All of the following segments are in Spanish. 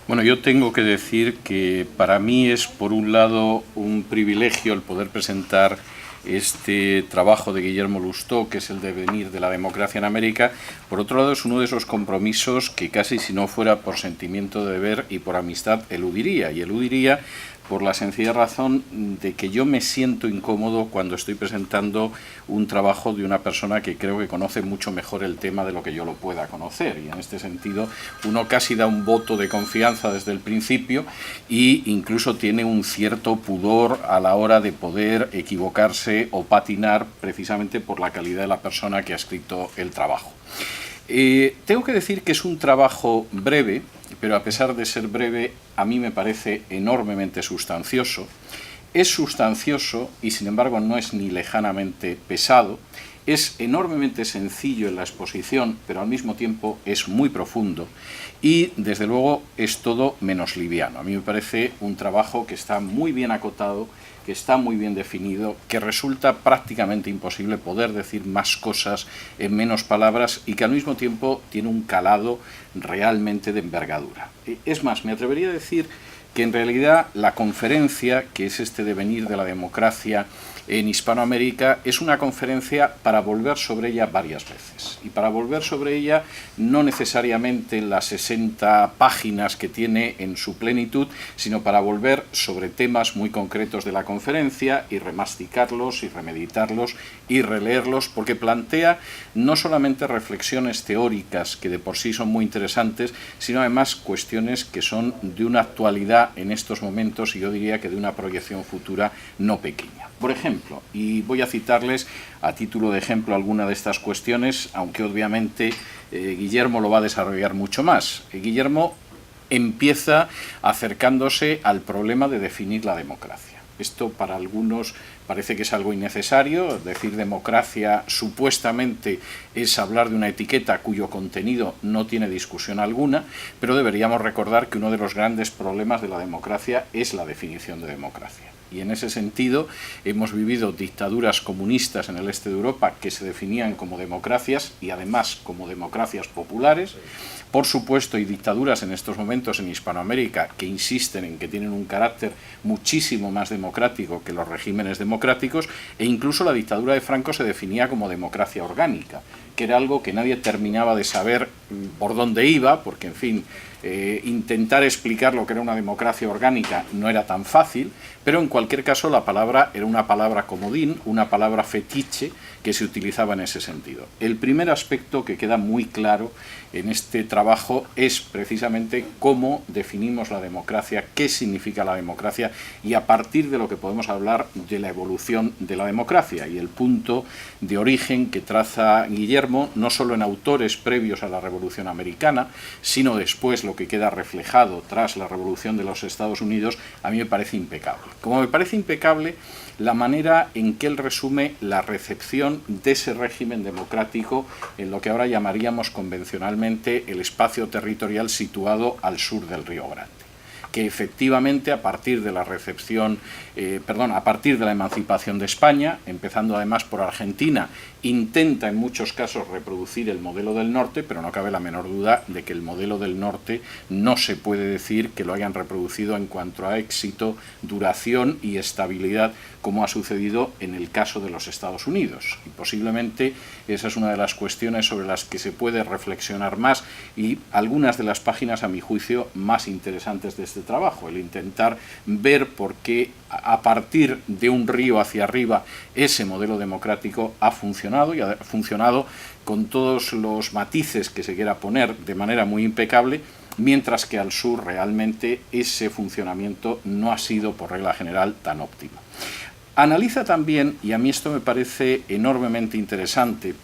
Bueno, yo tengo que decir que para mí es, por un lado, un privilegio el poder presentar este trabajo de Guillermo Lustó, que es el devenir de la democracia en América. Por otro lado, es uno de esos compromisos que casi si no fuera por sentimiento de deber y por amistad eludiría. Y eludiría por la sencilla razón de que yo me siento incómodo cuando estoy presentando un trabajo de una persona que creo que conoce mucho mejor el tema de lo que yo lo pueda conocer. Y en este sentido, uno casi da un voto de confianza desde el principio e incluso tiene un cierto pudor a la hora de poder equivocarse o patinar precisamente por la calidad de la persona que ha escrito el trabajo. Tengo que decir que es un trabajo breve, pero a pesar de ser breve, a mí me parece enormemente sustancioso. Es sustancioso y, sin embargo, no es ni lejanamente pesado. Es enormemente sencillo en la exposición, pero al mismo tiempo es muy profundo y, desde luego, es todo menos liviano. A mí me parece un trabajo que está muy bien acotado, que está muy bien definido, que resulta prácticamente imposible poder decir más cosas en menos palabras y que al mismo tiempo tiene un calado realmente de envergadura. Es más, me atrevería a decir que en realidad la conferencia, que es este devenir de la democracia en Hispanoamérica, es una conferencia para volver sobre ella varias veces. Y para volver sobre ella no necesariamente en las 60 páginas que tiene en su plenitud, sino para volver sobre temas muy concretos de la conferencia y remasticarlos y remeditarlos y releerlos, porque plantea no solamente reflexiones teóricas que de por sí son muy interesantes, sino además cuestiones que son de una actualidad en estos momentos y yo diría que de una proyección futura no pequeña. Por ejemplo, y voy a citarles a título de ejemplo alguna de estas cuestiones, aunque obviamente Guillermo lo va a desarrollar mucho más. Guillermo empieza acercándose al problema de definir la democracia. Esto para algunos parece que es algo innecesario. Decir democracia supuestamente es hablar de una etiqueta cuyo contenido no tiene discusión alguna, pero deberíamos recordar que uno de los grandes problemas de la democracia es la definición de democracia. Y en ese sentido hemos vivido dictaduras comunistas en el este de Europa que se definían como democracias y además como democracias populares. Por supuesto, hay dictaduras en estos momentos en Hispanoamérica que insisten en que tienen un carácter muchísimo más democrático que los regímenes democráticos, e incluso la dictadura de Franco se definía como democracia orgánica, que era algo que nadie terminaba de saber por dónde iba, porque, en fin, intentar explicar lo que era una democracia orgánica no era tan fácil, pero en cualquier caso la palabra era una palabra comodín, una palabra fetiche que se utilizaba en ese sentido. El primer aspecto que queda muy claro en este trabajo es precisamente cómo definimos la democracia, qué significa la democracia y a partir de lo que podemos hablar de la evolución de la democracia y el punto de origen que traza Guillermo, no solo en autores previos a la Revolución Americana, sino después lo que queda reflejado tras la Revolución de los Estados Unidos, a mí me parece impecable. Como me parece impecable la manera en que él resume la recepción de ese régimen democrático en lo que ahora llamaríamos convencionalmente el espacio territorial situado al sur del Río Grande, que efectivamente a partir de la a partir de la emancipación de España, empezando además por Argentina, intenta en muchos casos reproducir el modelo del norte, pero no cabe la menor duda de que el modelo del norte no se puede decir que lo hayan reproducido en cuanto a éxito, duración y estabilidad, como ha sucedido en el caso de los Estados Unidos. Y posiblemente esa es una de las cuestiones sobre las que se puede reflexionar más y algunas de las páginas, a mi juicio, más interesantes de este trabajo, el intentar ver por qué a partir de un río hacia arriba ese modelo democrático ha funcionado y ha funcionado con todos los matices que se quiera poner de manera muy impecable, mientras que al sur realmente ese funcionamiento no ha sido por regla general tan óptimo. Analiza también, y a mí esto me parece enormemente interesante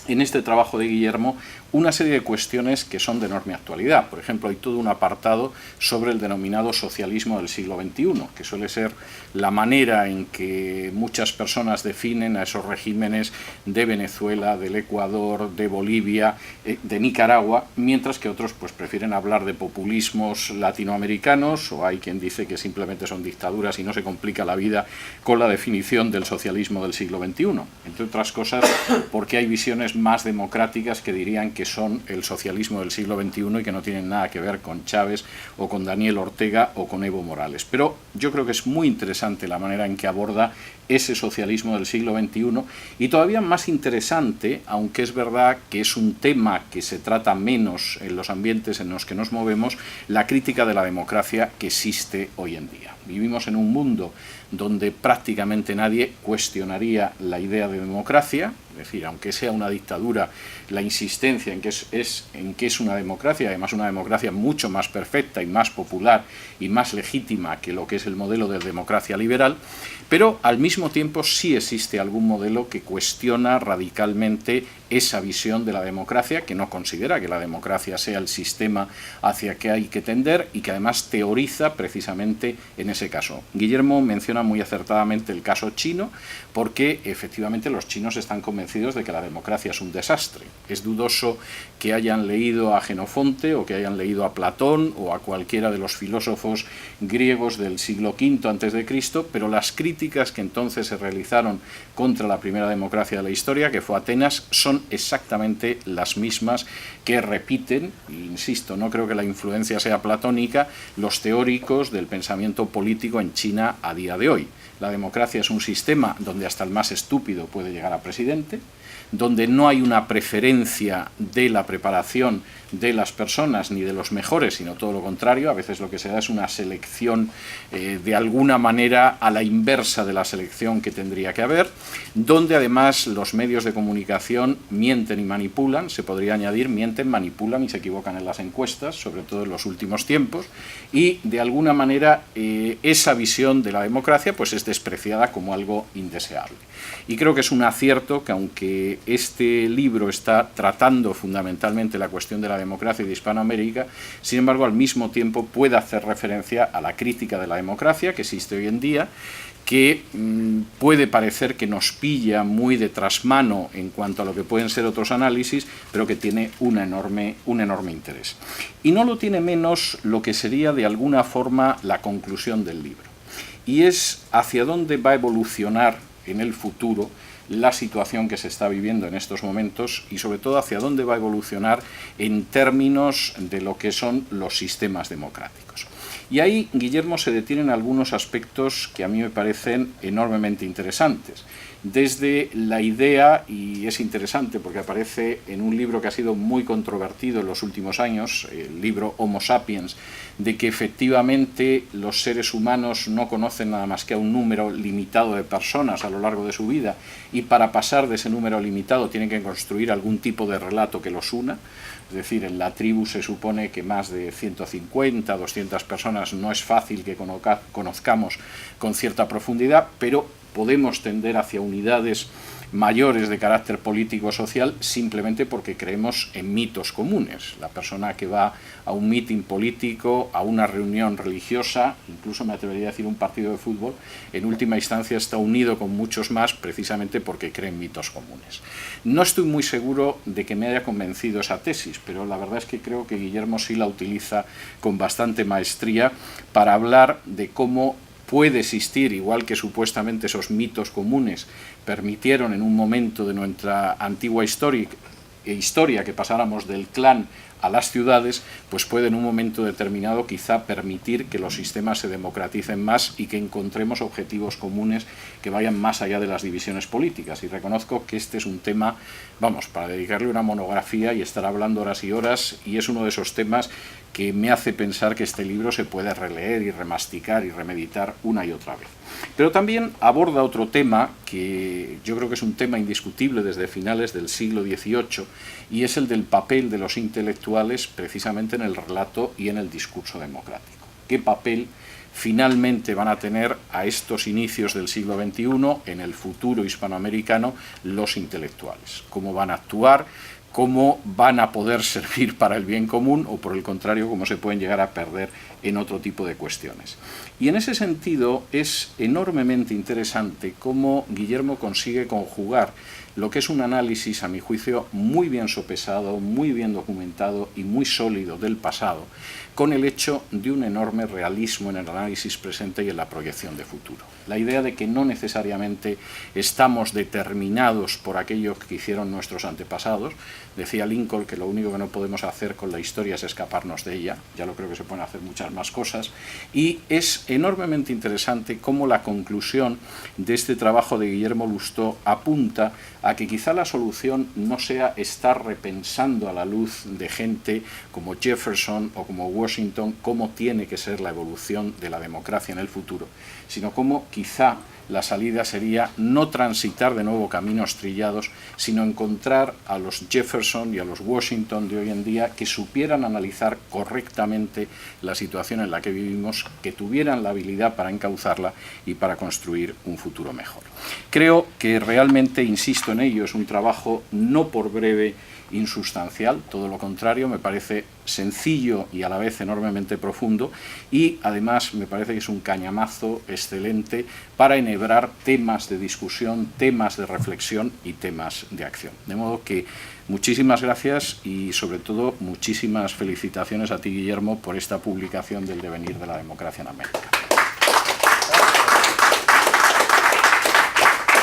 en este trabajo de Guillermo, una serie de cuestiones que son de enorme actualidad. Por ejemplo, hay todo un apartado sobre el denominado socialismo del siglo XXI, que suele ser la manera en que muchas personas definen a esos regímenes de Venezuela, del Ecuador, de Bolivia, de Nicaragua, mientras que otros pues prefieren hablar de populismos latinoamericanos, o hay quien dice que simplemente son dictaduras y no se complica la vida con la definición del socialismo del siglo XXI. Entre otras cosas, porque hay visiones más democráticas que dirían que son el socialismo del siglo XXI y que no tienen nada que ver con Chávez o con Daniel Ortega o con Evo Morales. Pero yo creo que es muy interesante la manera en que aborda ese socialismo del siglo XXI y todavía más interesante, aunque es verdad que es un tema que se trata menos en los ambientes en los que nos movemos, la crítica de la democracia que existe hoy en día. Vivimos en un mundo donde prácticamente nadie cuestionaría la idea de democracia, es decir, aunque sea una dictadura, la insistencia en que es una democracia, además una democracia mucho más perfecta y más popular y más legítima que lo que es el modelo de democracia liberal, pero al mismo tiempo sí existe algún modelo que cuestiona radicalmente esa visión de la democracia, que no considera que la democracia sea el sistema hacia que hay que tender y que además teoriza precisamente en ese caso. Guillermo menciona muy acertadamente el caso chino, porque efectivamente los chinos están convencidos de que la democracia es un desastre. Es dudoso que hayan leído a Jenofonte o que hayan leído a Platón o a cualquiera de los filósofos griegos del siglo V a.C., pero las críticas que entonces se realizaron contra la primera democracia de la historia, que fue Atenas, son exactamente las mismas que repiten, insisto, no creo que la influencia sea platónica, los teóricos del pensamiento político en China a día de hoy. La democracia es un sistema donde hasta el más estúpido puede llegar a presidente, donde no hay una preferencia de la preparación de las personas ni de los mejores, sino todo lo contrario. A veces lo que se da es una selección de alguna manera a la inversa de la selección que tendría que haber, donde además los medios de comunicación mienten y manipulan, se podría añadir mienten, manipulan y se equivocan en las encuestas, sobre todo en los últimos tiempos, y de alguna manera esa visión de la democracia pues es despreciada como algo indeseable. Y creo que es un acierto que, aunque este libro está tratando fundamentalmente la cuestión de la democracia y de Hispanoamérica, sin embargo al mismo tiempo puede hacer referencia a la crítica de la democracia que existe hoy en día, que puede parecer que nos pilla muy de trasmano en cuanto a lo que pueden ser otros análisis, pero que tiene un enorme interés. Y no lo tiene menos lo que sería de alguna forma la conclusión del libro, y es hacia dónde va a evolucionar en el futuro la situación que se está viviendo en estos momentos y sobre todo hacia dónde va a evolucionar en términos de lo que son los sistemas democráticos. Y ahí Guillermo se detiene en algunos aspectos que a mí me parecen enormemente interesantes. Desde la idea, y es interesante porque aparece en un libro que ha sido muy controvertido en los últimos años, el libro Homo Sapiens, de que efectivamente los seres humanos no conocen nada más que a un número limitado de personas a lo largo de su vida y para pasar de ese número limitado tienen que construir algún tipo de relato que los una. Es decir, en la tribu se supone que más de 150, 200 personas no es fácil que conozcamos con cierta profundidad, pero podemos tender hacia unidades mayores de carácter político-social simplemente porque creemos en mitos comunes. La persona que va a un mitin político, a una reunión religiosa, incluso me atrevería a decir un partido de fútbol, en última instancia está unido con muchos más precisamente porque cree en mitos comunes. No estoy muy seguro de que me haya convencido esa tesis, pero la verdad es que creo que Guillermo sí la utiliza con bastante maestría para hablar de cómo puede existir, igual que supuestamente esos mitos comunes permitieron en un momento de nuestra antigua historia que pasáramos del clan a las ciudades, pues puede en un momento determinado quizá permitir que los sistemas se democraticen más y que encontremos objetivos comunes que vayan más allá de las divisiones políticas. Y reconozco que este es un tema, vamos, para dedicarle una monografía y estar hablando horas y horas, y es uno de esos temas que me hace pensar que este libro se puede releer y remasticar y remeditar una y otra vez. Pero también aborda otro tema que yo creo que es un tema indiscutible desde finales del siglo XVIII, y es el del papel de los intelectuales precisamente en el relato y en el discurso democrático. ¿Qué papel finalmente van a tener a estos inicios del siglo XXI en el futuro hispanoamericano los intelectuales? ¿Cómo van a actuar? ¿Cómo van a poder servir para el bien común o, por el contrario, cómo se pueden llegar a perder en otro tipo de cuestiones? Y en ese sentido es enormemente interesante cómo Guillermo consigue conjugar lo que es un análisis, a mi juicio, muy bien sopesado, muy bien documentado y muy sólido del pasado, con el hecho de un enorme realismo en el análisis presente y en la proyección de futuro. La idea de que no necesariamente estamos determinados por aquello que hicieron nuestros antepasados. Decía Lincoln que lo único que no podemos hacer con la historia es escaparnos de ella, ya lo creo que se pueden hacer muchas más cosas, y es enormemente interesante cómo la conclusión de este trabajo de Guillermo Lustó apunta a que quizá la solución no sea estar repensando a la luz de gente como Jefferson o como Washington cómo tiene que ser la evolución de la democracia en el futuro, sino cómo quizá la salida sería no transitar de nuevo caminos trillados, sino encontrar a los Jefferson y a los Washington de hoy en día que supieran analizar correctamente la situación en la que vivimos, que tuvieran la habilidad para encauzarla y para construir un futuro mejor. Creo que realmente, insisto en ello, es un trabajo no por breve, insustancial, todo lo contrario, me parece sencillo y a la vez enormemente profundo, y además me parece que es un cañamazo excelente para enhebrar temas de discusión, temas de reflexión y temas de acción. De modo que muchísimas gracias y sobre todo muchísimas felicitaciones a ti, Guillermo, por esta publicación del devenir de la democracia en América.